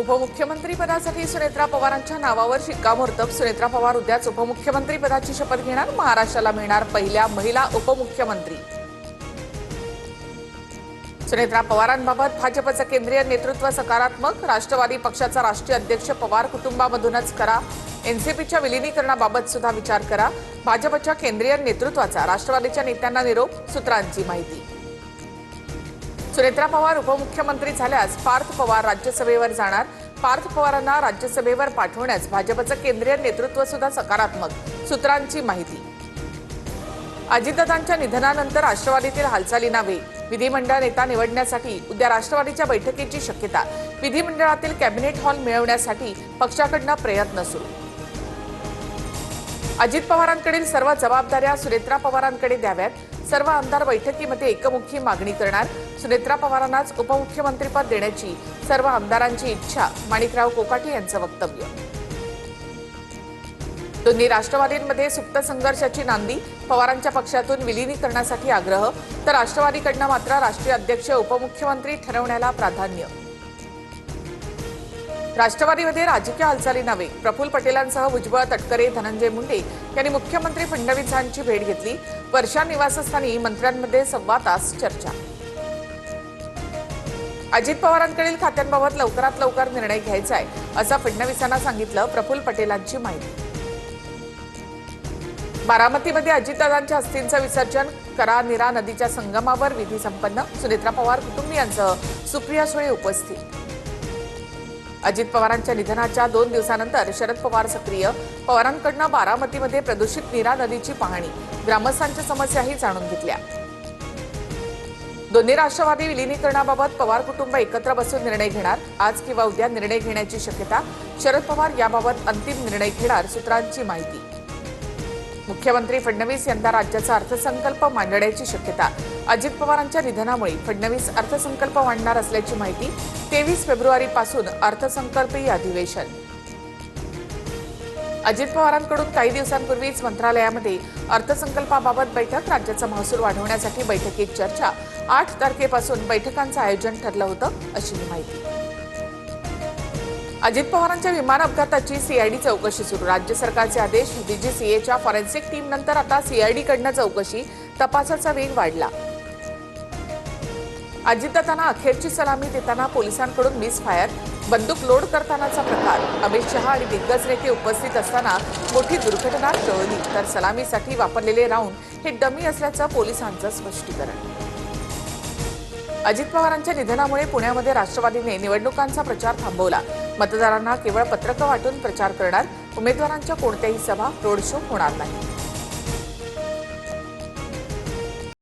उपमुख्यमंत्री पदासाठी सुनेत्रा पवारांच्या नावावर शिक्कामोर्तब। सुनेत्रा पवार उद्याच उपमुख्यमंत्री पदाची शपथ घेणार। महाराष्ट्राला मिळणार पहिल्या महिला उपमुख्यमंत्री। सुनेत्रा पवारांबाबत भाजपचं केंद्रीय नेतृत्व सकारात्मक। राष्ट्रवादी पक्षाचा राष्ट्रीय अध्यक्ष पवार कुटुंबामधूनच करा। एनसीपीच्या विलीनीकरणाबाबत सुद्धा विचार करा। भाजपच्या केंद्रीय नेतृत्वाचा राष्ट्रवादीच्या नेत्यांना निरोप। सूत्रांची माहिती। सुनेत्रा पवार उपमुख्यमंत्री झाल्यास पार्थ पवार राज्यसभेवर जाणार। पार्थ पवारांना राज्यसभेवर पाठवण्यास भाजपचं केंद्रीय नेतृत्व सुद्धा सकारात्मक। सूत्रांची माहिती। अजितदादांच्या निधनानंतर राष्ट्रवादीतील हालचालींना वेग। विधिमंडळ नेता निवडण्यासाठी उद्या राष्ट्रवादीच्या बैठकीची शक्यता। विधिमंडळातील कॅबिनेट हॉल मिळवण्यासाठी पक्षाकडून प्रयत्न सुरू। अजित पवारांकडील सर्व जबाबदाऱ्या सुनेत्रा पवारांकडे द्याव्यात। सर्व आमदार बैठकीमध्ये एकमुखी मागणी करणार। सुनेत्रा पवारांनाच उपमुख्यमंत्रीपद देण्याची सर्व आमदारांची इच्छा। माणिकराव कोकाटे यांचं वक्तव्य। दोन्ही राष्ट्रवादींमध्ये सुप्त संघर्षाची नांदी। पवारांच्या पक्षातून विलीनीकरणासाठी आग्रह, तर राष्ट्रवादीकडून मात्र राष्ट्रीय अध्यक्ष उपमुख्यमंत्री ठरवण्याला प्राधान्य। राष्ट्रवादीमध्ये राजकीय हालचालींना वेग। प्रफुल्ल पटेलांसह भुजबळ, तटकरे, धनंजय मुंडे यांनी मुख्यमंत्री फडणवीसांची भेट घेतली। वर्षा निवासस्थानी मंत्र्यांमध्ये 1.25 तास चर्चा। अजित पवारांकडील खात्यांबाबत लवकरात लवकर निर्णय घ्यायचा आहे, असं फडणवीसांना सांगितलं। प्रफुल्ल पटेलांची माहिती। बारामतीमध्ये अजितदादांच्या अस्थींचं विसर्जन। करा नीरा नदीच्या संगमावर विधी संपन्न। सुनेत्रा पवार कुटुंबियांसह सुप्रिया सुळे उपस्थित। अजित पवारांच्या निधनाच्या 2 दिवसानंतर शरद पवार सक्रिय। पवारांकडून बारामतीमध्ये प्रदूषित नीरा नदीची पाहणी। ग्रामस्थांच्या समस्याही जाणून घेतल्या। दोन्ही राष्ट्रवादी विलीनीकरणाबाबत पवार कुटुंब एकत्र बसून निर्णय घेणार। आज किंवा उद्या निर्णय घेण्याची शक्यता। शरद पवार याबाबत अंतिम निर्णय घेणार। सूत्रांची माहिती। मुख्यमंत्री फडणवीस यंदा राज्याचा अर्थसंकल्प मांडण्याची शक्यता। अजित पवारांच्या निधनामुळे फडणवीस अर्थसंकल्प मांडणार असल्याची माहिती। 23 फेब्रुवारीपासून अर्थसंकल्पीय अधिवेशन। अजित पवारांकडून काही दिवसांपूर्वीच मंत्रालयामध्ये अर्थसंकल्पाबाबत बैठक। राज्याचा महसूल वाढवण्यासाठी बैठकीत चर्चा। 8 तारखेपासून बैठकांचं आयोजन ठरलं होतं, अशी माहिती। अजित पवारांच्या विमान अपघाताची सीआयडी चौकशी सुरू। राज्य सरकारचे आदेश। डीजीसीएच्या फॉरेन्सिक टीमनंतर आता सीआयडीकडून चौकशी। तपासाचा वेग वाढला। अजितदादांना अखेरची सलामी देताना पोलिसांकडून मिसफायर। बंदूक लोड करतानाचा प्रकार। अमित शहा आणि दिग्गज नेते उपस्थित असताना मोठी दुर्घटना टळली, तर सलामीसाठी वापरलेले राऊंड हे डमी असल्याचं पोलिसांचं स्पष्टीकरण। अजित पवारांच्या निधनामुळे पुण्यामध्ये राष्ट्रवादीने निवडणुकांचा प्रचार थांबवला। मतदारांना केवळ पत्रकं वाटून प्रचार करणार। उमेदवारांच्या कोणत्याही सभा, रोड शो होणार नाही।